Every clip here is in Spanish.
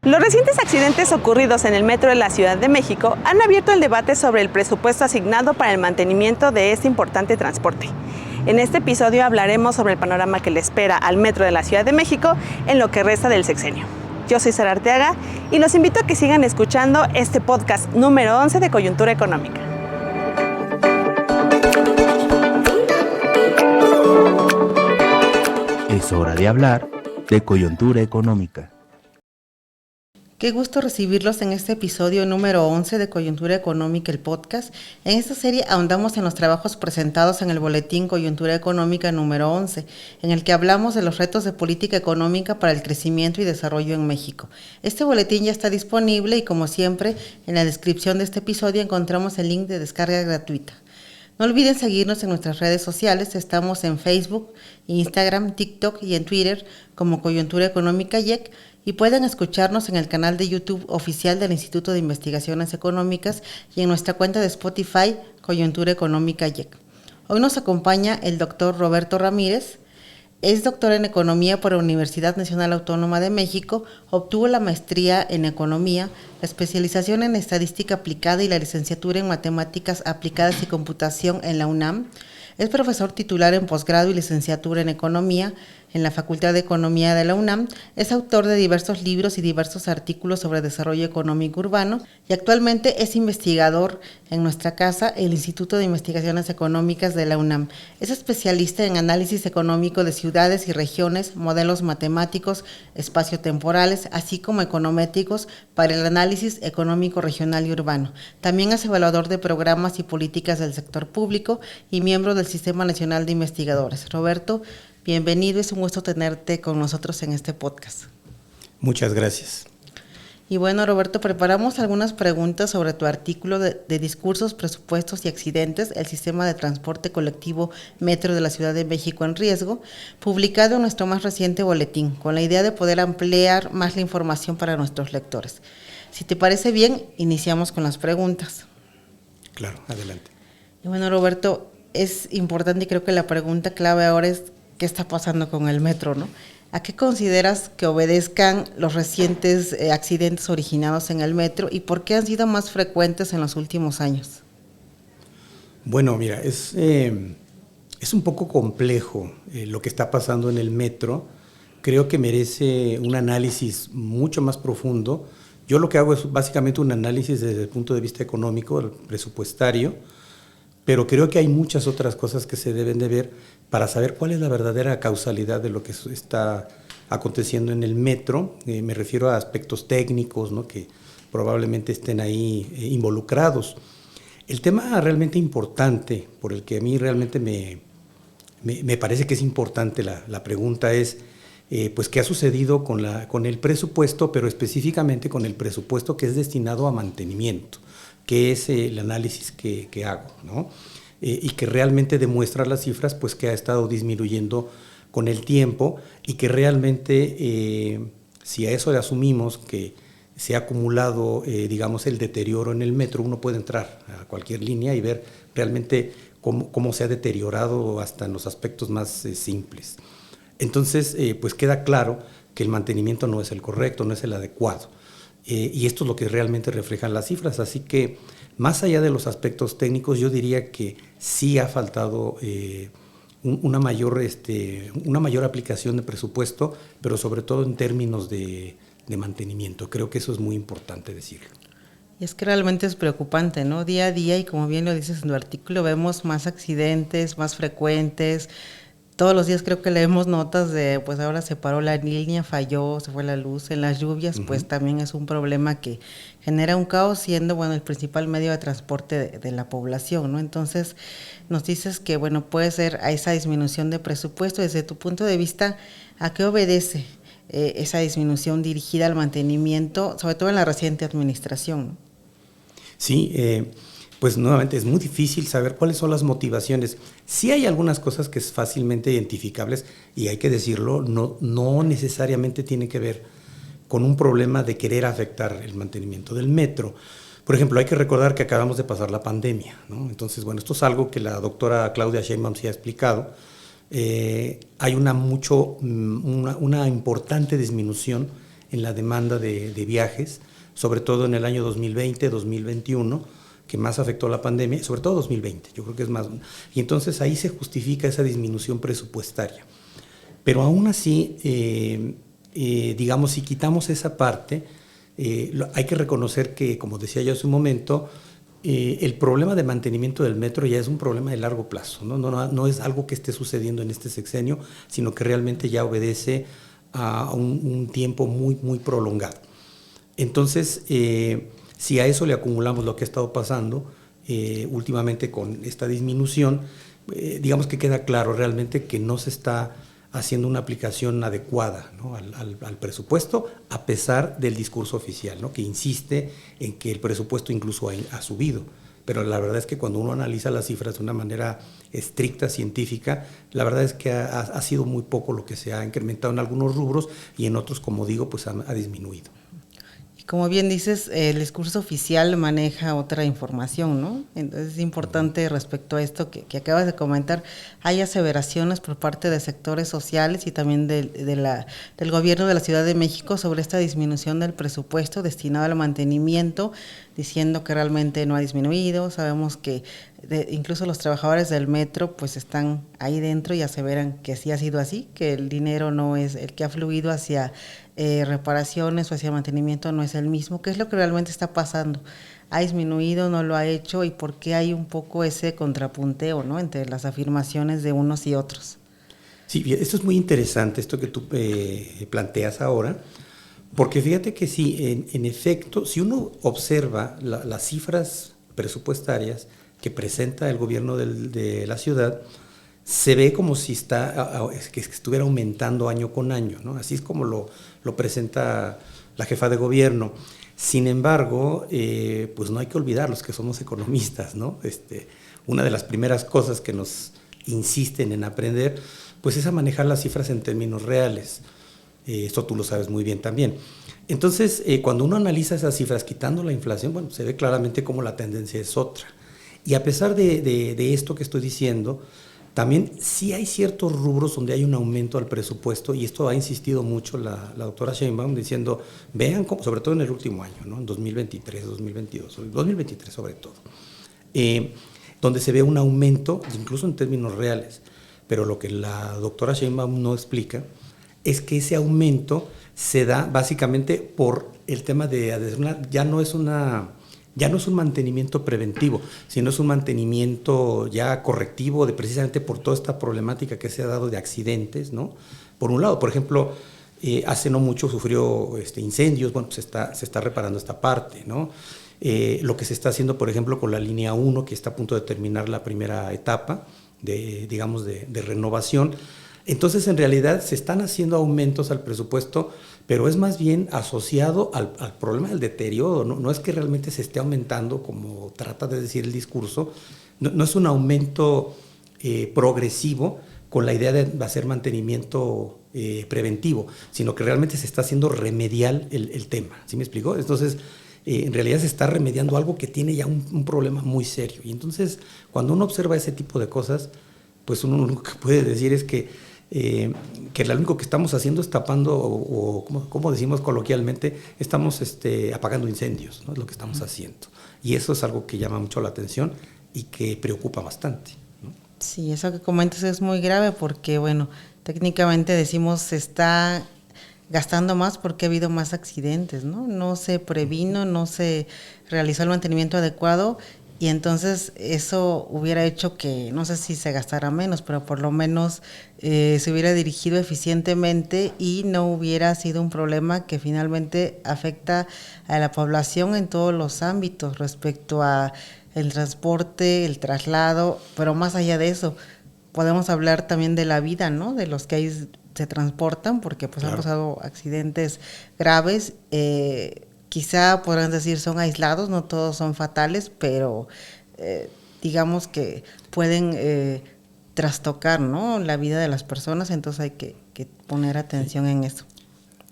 Los recientes accidentes ocurridos en el metro de la Ciudad de México han abierto el debate sobre el presupuesto asignado para el mantenimiento de este importante transporte. En este episodio hablaremos sobre el panorama que le espera al metro de la Ciudad de México en lo que resta del sexenio. Yo soy Sara Arteaga y los invito a que sigan escuchando este podcast número 11 de Coyuntura Económica. Es hora de hablar de coyuntura económica. Qué gusto recibirlos en este episodio número 11 de Coyuntura Económica, el podcast. En esta serie ahondamos en los trabajos presentados en el boletín Coyuntura Económica número 11, en el que hablamos de los retos de política económica para el crecimiento y desarrollo en México. Este boletín ya está disponible y, como siempre, en la descripción de este episodio encontramos el link de descarga gratuita. No olviden seguirnos en nuestras redes sociales. Estamos en Facebook, Instagram, TikTok y en Twitter como Coyuntura Económica YEC, y pueden escucharnos en el canal de YouTube oficial del Instituto de Investigaciones Económicas y en nuestra cuenta de Spotify, Coyuntura Económica YEC. Hoy nos acompaña el doctor Roberto Ramírez. Es doctor en Economía por la Universidad Nacional Autónoma de México, obtuvo la maestría en Economía, la especialización en Estadística Aplicada y la licenciatura en Matemáticas Aplicadas y Computación en la UNAM. Es profesor titular en posgrado y licenciatura en Economía en la Facultad de Economía de la UNAM. Es autor de diversos libros y diversos artículos sobre desarrollo económico urbano y actualmente es investigador en nuestra casa, el Instituto de Investigaciones Económicas de la UNAM. Es especialista en análisis económico de ciudades y regiones, modelos matemáticos, espaciotemporales, así como econométricos para el análisis económico regional y urbano. También es evaluador de programas y políticas del sector público y miembro del Sistema Nacional de Investigadores. Roberto, bienvenido, es un gusto tenerte con nosotros en este podcast. Muchas gracias. Y bueno, Roberto, preparamos algunas preguntas sobre tu artículo de discursos, presupuestos y accidentes, el sistema de transporte colectivo Metro de la Ciudad de México en riesgo, publicado en nuestro más reciente boletín, con la idea de poder ampliar más la información para nuestros lectores. Si te parece bien, iniciamos con las preguntas. Claro, adelante. Y bueno, Roberto, es importante y creo que la pregunta clave ahora es ¿qué está pasando con el metro, no? ¿A qué consideras que obedezcan los recientes accidentes originados en el metro y por qué han sido más frecuentes en los últimos años? Bueno, mira, es un poco complejo lo que está pasando en el metro. Creo que merece un análisis mucho más profundo. Yo lo que hago es básicamente un análisis desde el punto de vista económico, presupuestario, pero creo que hay muchas otras cosas que se deben de ver para saber cuál es la verdadera causalidad de lo que está aconteciendo en el metro. Me refiero a aspectos técnicos, ¿no?, que probablemente estén ahí involucrados. El tema realmente importante, por el que a mí realmente me parece que es importante la pregunta es, pues, ¿qué ha sucedido con el presupuesto, pero específicamente con el presupuesto que es destinado a mantenimiento? Que es el análisis que hago, ¿no? Y que realmente demuestra las cifras, pues, que ha estado disminuyendo con el tiempo y que realmente, si a eso le asumimos que se ha acumulado, digamos, el deterioro en el metro, uno puede entrar a cualquier línea y ver realmente cómo se ha deteriorado hasta en los aspectos más simples. Entonces, pues queda claro que el mantenimiento no es el correcto, no es el adecuado. Y esto es lo que realmente reflejan las cifras. Así que, más allá de los aspectos técnicos, yo diría que sí ha faltado una mayor aplicación de presupuesto, pero sobre todo en términos de mantenimiento. Creo que eso es muy importante decirlo. Y es que realmente es preocupante, ¿no? Día a día, y como bien lo dices en tu artículo, vemos más accidentes, más frecuentes. Todos los días creo que leemos notas de, pues ahora se paró la línea, falló, se fue la luz. En las lluvias, pues también es un problema que genera un caos, siendo, bueno, el principal medio de transporte de la población, ¿no? Entonces, nos dices que, bueno, puede ser a esa disminución de presupuesto. Desde tu punto de vista, ¿a qué obedece esa disminución dirigida al mantenimiento, sobre todo en la reciente administración, ¿no? Sí, pues nuevamente es muy difícil saber cuáles son las motivaciones. Sí hay algunas cosas que es fácilmente identificables y hay que decirlo, no necesariamente tiene que ver con un problema de querer afectar el mantenimiento del metro. Por ejemplo, hay que recordar que acabamos de pasar la pandemia, ¿no? Entonces, bueno, esto es algo que la doctora Claudia Sheinbaum sí ha explicado. Hay una importante disminución en la demanda de viajes, sobre todo en el año 2020, 2021, que más afectó la pandemia, sobre todo 2020, yo creo que es más. Y entonces ahí se justifica esa disminución presupuestaria. Pero aún así, digamos, si quitamos esa parte, hay que reconocer que, como decía yo hace un momento, el problema de mantenimiento del metro ya es un problema de largo plazo, ¿no? No es algo que esté sucediendo en este sexenio, sino que realmente ya obedece a un tiempo muy, muy prolongado. Entonces, si a eso le acumulamos lo que ha estado pasando últimamente con esta disminución, digamos que queda claro realmente que no se está haciendo una aplicación adecuada, ¿no?, al presupuesto, a pesar del discurso oficial, ¿no?, que insiste en que el presupuesto incluso ha subido. Pero la verdad es que cuando uno analiza las cifras de una manera estricta, científica, la verdad es que ha sido muy poco lo que se ha incrementado en algunos rubros y en otros, como digo, pues ha disminuido. Como bien dices, el discurso oficial maneja otra información, ¿no? Entonces es importante respecto a esto que acabas de comentar, hay aseveraciones por parte de sectores sociales y también del gobierno de la Ciudad de México sobre esta disminución del presupuesto destinado al mantenimiento, diciendo que realmente no ha disminuido. Sabemos que incluso los trabajadores del metro pues están ahí dentro y aseveran que sí ha sido así, que el dinero no es el que ha fluido hacia reparaciones o hacia mantenimiento, no es el mismo. ¿Qué es lo que realmente está pasando? ¿Ha disminuido, no lo ha hecho? ¿Y por qué hay un poco ese contrapunteo, ¿no?, entre las afirmaciones de unos y otros? Sí, esto es muy interesante, esto que tú planteas ahora, porque fíjate que sí, en efecto, si uno observa las cifras presupuestarias que presenta el gobierno de la ciudad, se ve como si que estuviera aumentando año con año, ¿no? Así es como lo presenta la jefa de gobierno. Sin embargo, pues no hay que olvidar los que somos economistas, ¿no? Una de las primeras cosas que nos insisten en aprender, pues es a manejar las cifras en términos reales. Esto tú lo sabes muy bien también. Entonces, cuando uno analiza esas cifras quitando la inflación, bueno, se ve claramente cómo la tendencia es otra. Y a pesar de esto que estoy diciendo, también sí hay ciertos rubros donde hay un aumento al presupuesto, y esto ha insistido mucho la doctora Sheinbaum diciendo, vean, sobre todo en el último año, ¿no?, en 2023, 2022, 2023 sobre todo, donde se ve un aumento, incluso en términos reales. Pero lo que la doctora Sheinbaum no explica es que ese aumento se da básicamente por el tema ya no es un mantenimiento preventivo, sino es un mantenimiento ya correctivo precisamente por toda esta problemática que se ha dado de accidentes, ¿no? Por un lado, por ejemplo, hace no mucho sufrió incendios, bueno, pues se está reparando esta parte, ¿no? Lo que se está haciendo, por ejemplo, con la línea 1, que está a punto de terminar la primera etapa de renovación. Entonces, en realidad, se están haciendo aumentos al presupuesto, pero es más bien asociado al problema del deterioro. No es que realmente se esté aumentando, como trata de decir el discurso. No es un aumento progresivo con la idea de hacer mantenimiento preventivo, sino que realmente se está haciendo remedial el tema. ¿Sí me explico? Entonces, en realidad se está remediando algo que tiene ya un problema muy serio. Y entonces, cuando uno observa ese tipo de cosas, pues uno lo que puede decir es que lo único que estamos haciendo es tapando, o como decimos coloquialmente, estamos apagando incendios, ¿no? Es lo que estamos haciendo. Y eso es algo que llama mucho la atención y que preocupa bastante, ¿no? Sí, eso que comentas es muy grave porque, bueno, técnicamente decimos se está gastando más porque ha habido más accidentes, ¿no? No se previno, no se realizó el mantenimiento adecuado, y entonces eso hubiera hecho que, no sé si se gastara menos, pero por lo menos se hubiera dirigido eficientemente y no hubiera sido un problema que finalmente afecta a la población en todos los ámbitos respecto a el transporte, el traslado, pero más allá de eso, podemos hablar también de la vida, ¿no?, de los que ahí se transportan, porque pues claro, han pasado accidentes graves, quizá podrán decir son aislados, no todos son fatales, pero digamos que pueden trastocar, ¿no?, la vida de las personas, entonces hay que poner atención en eso.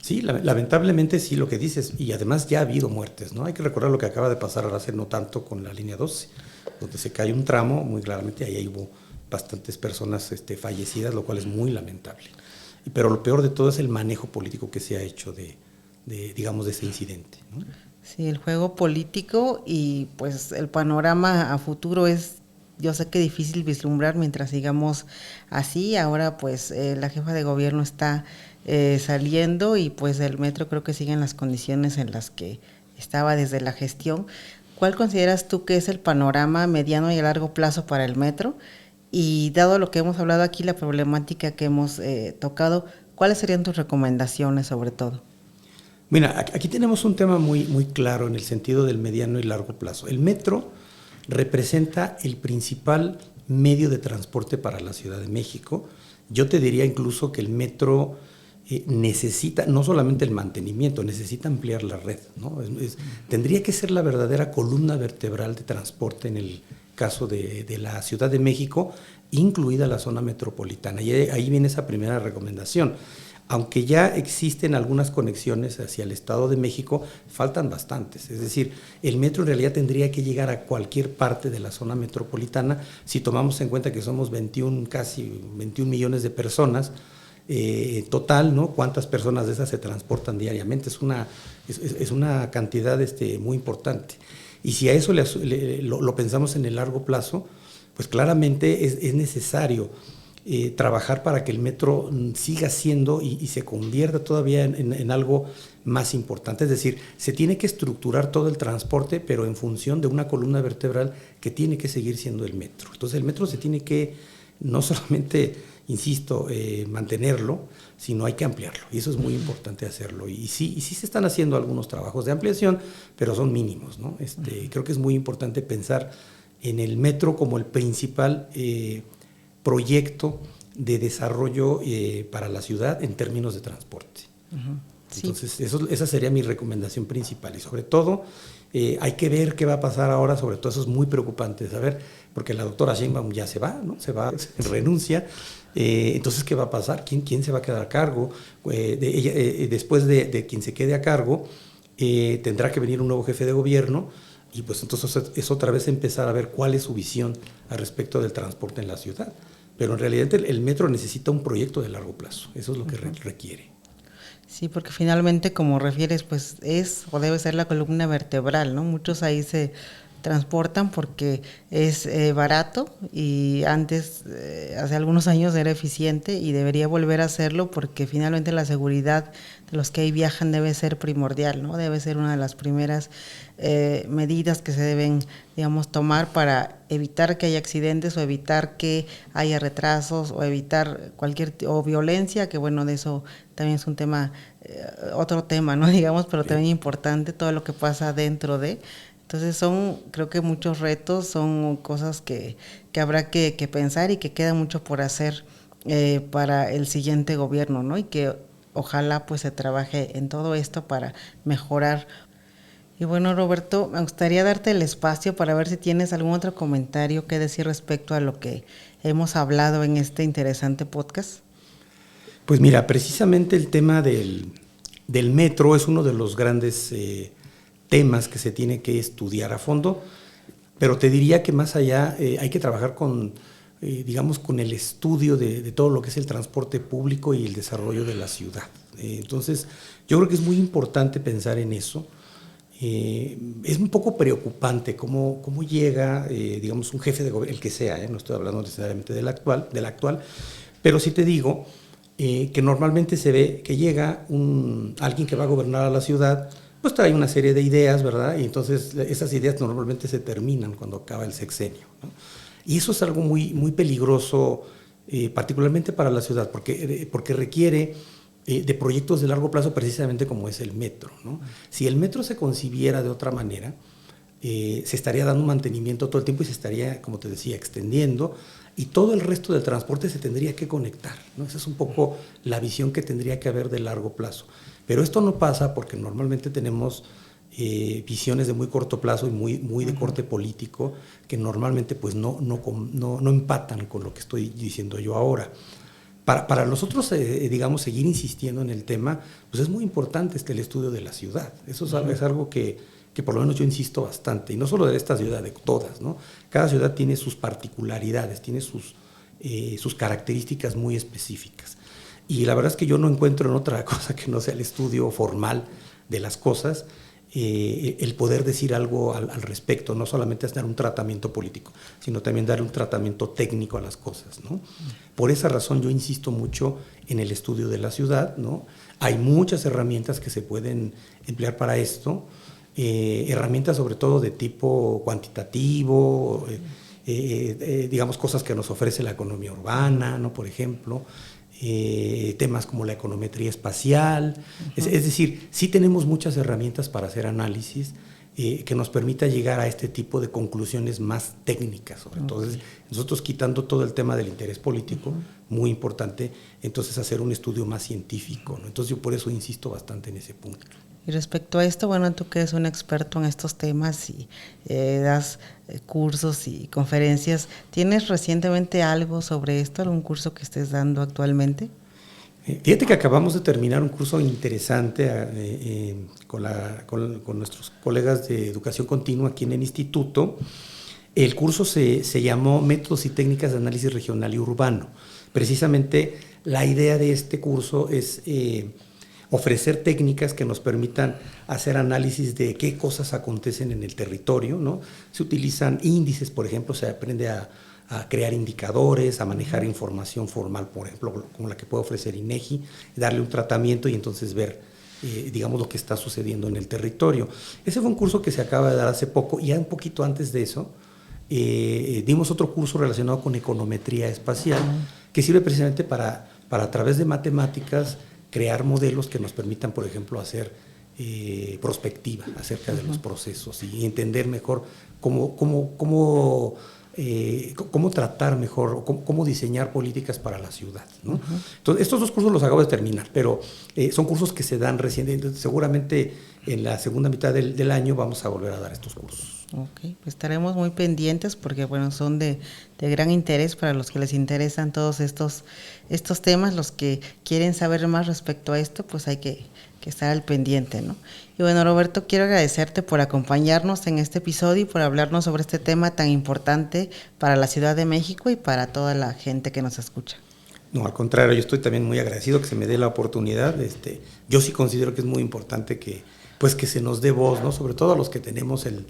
Sí, lamentablemente sí, lo que dices, y además ya ha habido muertes, ¿no? Hay que recordar lo que acaba de pasar hace no tanto con la línea 12, donde se cae un tramo, muy claramente ahí hubo bastantes personas fallecidas, lo cual es muy lamentable. Pero lo peor de todo es el manejo político que se ha hecho de digamos, de ese incidente, ¿no? Sí, el juego político y pues el panorama a futuro es, yo sé que difícil vislumbrar mientras sigamos así. Ahora pues la jefa de gobierno está saliendo y pues el metro creo que sigue en las condiciones en las que estaba desde la gestión. ¿Cuál consideras tú que es el panorama mediano y a largo plazo para el metro? Y dado lo que hemos hablado aquí, la problemática que hemos tocado, ¿cuáles serían tus recomendaciones sobre todo? Mira, aquí tenemos un tema muy, muy claro en el sentido del mediano y largo plazo. El metro representa el principal medio de transporte para la Ciudad de México. Yo te diría incluso que el metro necesita no solamente el mantenimiento, necesita ampliar la red, ¿no? Tendría que ser la verdadera columna vertebral de transporte en el caso de la Ciudad de México, incluida la zona metropolitana. Y ahí viene esa primera recomendación. Aunque ya existen algunas conexiones hacia el Estado de México, faltan bastantes. Es decir, el metro en realidad tendría que llegar a cualquier parte de la zona metropolitana. Si tomamos en cuenta que somos casi 21 millones de personas total, ¿no? ¿Cuántas personas de esas se transportan diariamente? Es una cantidad muy importante. Y si a eso lo pensamos en el largo plazo, pues claramente es necesario trabajar para que el metro siga siendo y se convierta todavía en algo más importante. Es decir, se tiene que estructurar todo el transporte, pero en función de una columna vertebral que tiene que seguir siendo el metro. Entonces el metro se tiene que no solamente, insisto, mantenerlo, sino hay que ampliarlo. Y eso es muy importante hacerlo. Y sí se están haciendo algunos trabajos de ampliación, pero son mínimos, ¿no? Creo que es muy importante pensar en el metro como el principal proyecto de desarrollo para la ciudad en términos de transporte. Uh-huh. Sí. Entonces, esa sería mi recomendación principal. Y sobre todo, hay que ver qué va a pasar ahora, sobre todo eso es muy preocupante de saber, porque la doctora Sheinbaum ya se va, ¿no? Se renuncia. Entonces, ¿qué va a pasar? ¿Quién se va a quedar a cargo? Después de quien se quede a cargo, tendrá que venir un nuevo jefe de gobierno. Y pues entonces es otra vez empezar a ver cuál es su visión al respecto del transporte en la ciudad. Pero en realidad el metro necesita un proyecto de largo plazo. Eso es lo que requiere. Sí, porque finalmente, como refieres, pues es o debe ser la columna vertebral, ¿no? Muchos ahí se transportan porque es barato y antes, hace algunos años era eficiente y debería volver a hacerlo porque finalmente la seguridad de los que ahí viajan debe ser primordial, ¿no? Debe ser una de las primeras medidas que se deben, digamos, tomar para evitar que haya accidentes o evitar que haya retrasos o evitar o violencia, que bueno, de eso también es un tema, otro tema, ¿no? Digamos, pero también importante todo lo que pasa dentro de. Entonces creo que muchos retos, son cosas que habrá que pensar y que queda mucho por hacer para el siguiente gobierno, ¿no? Y que ojalá pues se trabaje en todo esto para mejorar. Y bueno, Roberto, me gustaría darte el espacio para ver si tienes algún otro comentario que decir respecto a lo que hemos hablado en este interesante podcast. Pues mira, precisamente el tema del metro es uno de los grandes temas que se tiene que estudiar a fondo, pero te diría que más allá hay que trabajar con el estudio de todo lo que es el transporte público y el desarrollo de la ciudad. Entonces, yo creo que es muy importante pensar en eso. Es un poco preocupante cómo llega, un jefe de gobierno, el que sea, no estoy hablando necesariamente del actual, pero sí te digo que normalmente se ve que llega alguien que va a gobernar a la ciudad, pues trae una serie de ideas, ¿verdad? Y entonces esas ideas normalmente se terminan cuando acaba el sexenio, ¿no? Y eso es algo muy, muy peligroso, particularmente para la ciudad, porque requiere de proyectos de largo plazo precisamente como es el metro, ¿no? Si el metro se concibiera de otra manera, se estaría dando un mantenimiento todo el tiempo y se estaría, como te decía, extendiendo y todo el resto del transporte se tendría que conectar, ¿no? Esa es un poco la visión que tendría que haber de largo plazo. Pero esto no pasa porque normalmente tenemos visiones de muy corto plazo y muy de corte político que normalmente pues no empatan con lo que estoy diciendo yo ahora. Para nosotros, seguir insistiendo en el tema, pues es muy importante el estudio de la ciudad. Eso es algo que por lo menos yo insisto bastante, y no solo de esta ciudad, de todas, ¿no? Cada ciudad tiene sus particularidades, tiene sus características muy específicas. Y la verdad es que yo no encuentro en otra cosa que no sea el estudio formal de las cosas, el poder decir algo al respecto, no solamente es dar un tratamiento político, sino también dar un tratamiento técnico a las cosas, ¿no? Por esa razón yo insisto mucho en el estudio de la ciudad, ¿no? Hay muchas herramientas que se pueden emplear para esto, herramientas sobre todo de tipo cuantitativo, digamos cosas que nos ofrece la economía urbana, ¿no? Por ejemplo, temas como la econometría espacial. Es decir, sí tenemos muchas herramientas para hacer análisis que nos permita llegar a este tipo de conclusiones más técnicas, sobre todo. Entonces, nosotros quitando todo el tema del interés político, muy importante, entonces hacer un estudio más científico, ¿no? Entonces yo por eso insisto bastante en ese punto. Y respecto a esto, bueno, tú que eres un experto en estos temas y das cursos y conferencias, ¿tienes recientemente algo sobre esto, algún curso que estés dando actualmente? Fíjate que acabamos de terminar un curso interesante con nuestros colegas de educación continua aquí en el instituto. El curso se llamó Métodos y Técnicas de Análisis Regional y Urbano. Precisamente la idea de este curso es ofrecer técnicas que nos permitan hacer análisis de qué cosas acontecen en el territorio, ¿no? Se utilizan índices, por ejemplo, se aprende a crear indicadores, a manejar información formal, por ejemplo, como la que puede ofrecer INEGI, darle un tratamiento y entonces ver, digamos, lo que está sucediendo en el territorio. Ese fue un curso que se acaba de dar hace poco, y ya un poquito antes de eso, dimos otro curso relacionado con econometría espacial, que sirve precisamente para a través de matemáticas, crear modelos que nos permitan, por ejemplo, hacer prospectiva acerca de los procesos y entender mejor cómo tratar mejor, cómo diseñar políticas para la ciudad, ¿no? Entonces, estos dos cursos los acabo de terminar, pero son cursos que se dan recién, seguramente en la segunda mitad del año vamos a volver a dar estos cursos. Ok, pues estaremos muy pendientes porque bueno, son de gran interés para los que les interesan todos estos temas, los que quieren saber más respecto a esto, pues hay que estar al pendiente, ¿no? Y bueno, Roberto, quiero agradecerte por acompañarnos en este episodio y por hablarnos sobre este tema tan importante para la Ciudad de México y para toda la gente que nos escucha. No, al contrario, yo estoy también muy agradecido que se me dé la oportunidad. Yo sí considero que es muy importante que se nos dé voz, ¿no? Sobre todo a los que tenemos el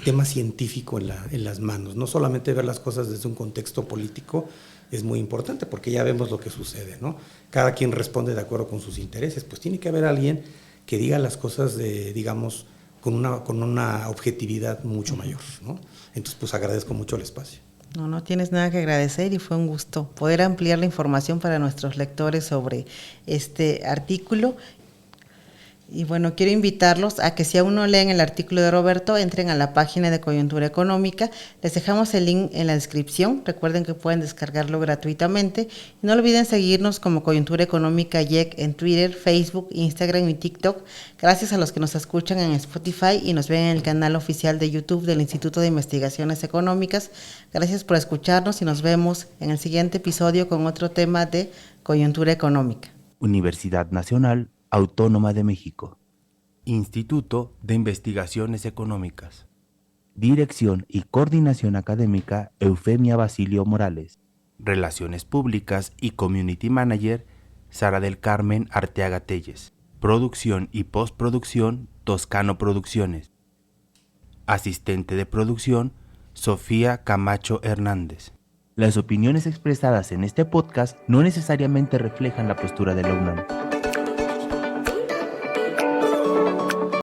tema científico en las manos. No solamente ver las cosas desde un contexto político es muy importante, porque ya vemos lo que sucede, ¿no? Cada quien responde de acuerdo con sus intereses. Pues tiene que haber alguien que diga las cosas, digamos, con una objetividad mucho mayor, ¿no? Entonces, pues agradezco mucho el espacio. No tienes nada que agradecer y fue un gusto poder ampliar la información para nuestros lectores sobre este artículo. Y bueno, quiero invitarlos a que si aún no leen el artículo de Roberto, entren a la página de Coyuntura Económica. Les dejamos el link en la descripción. Recuerden que pueden descargarlo gratuitamente. Y no olviden seguirnos como Coyuntura Económica YEC en Twitter, Facebook, Instagram y TikTok. Gracias a los que nos escuchan en Spotify y nos ven en el canal oficial de YouTube del Instituto de Investigaciones Económicas. Gracias por escucharnos y nos vemos en el siguiente episodio con otro tema de Coyuntura Económica. Universidad Nacional Autónoma de México. Instituto de Investigaciones Económicas. Dirección y Coordinación Académica Eufemia Basilio Morales. Relaciones Públicas y Community Manager Sara del Carmen Arteaga Telles. Producción y postproducción Toscano Producciones. Asistente de producción Sofía Camacho Hernández. Las opiniones expresadas en este podcast no necesariamente reflejan la postura de la UNAM.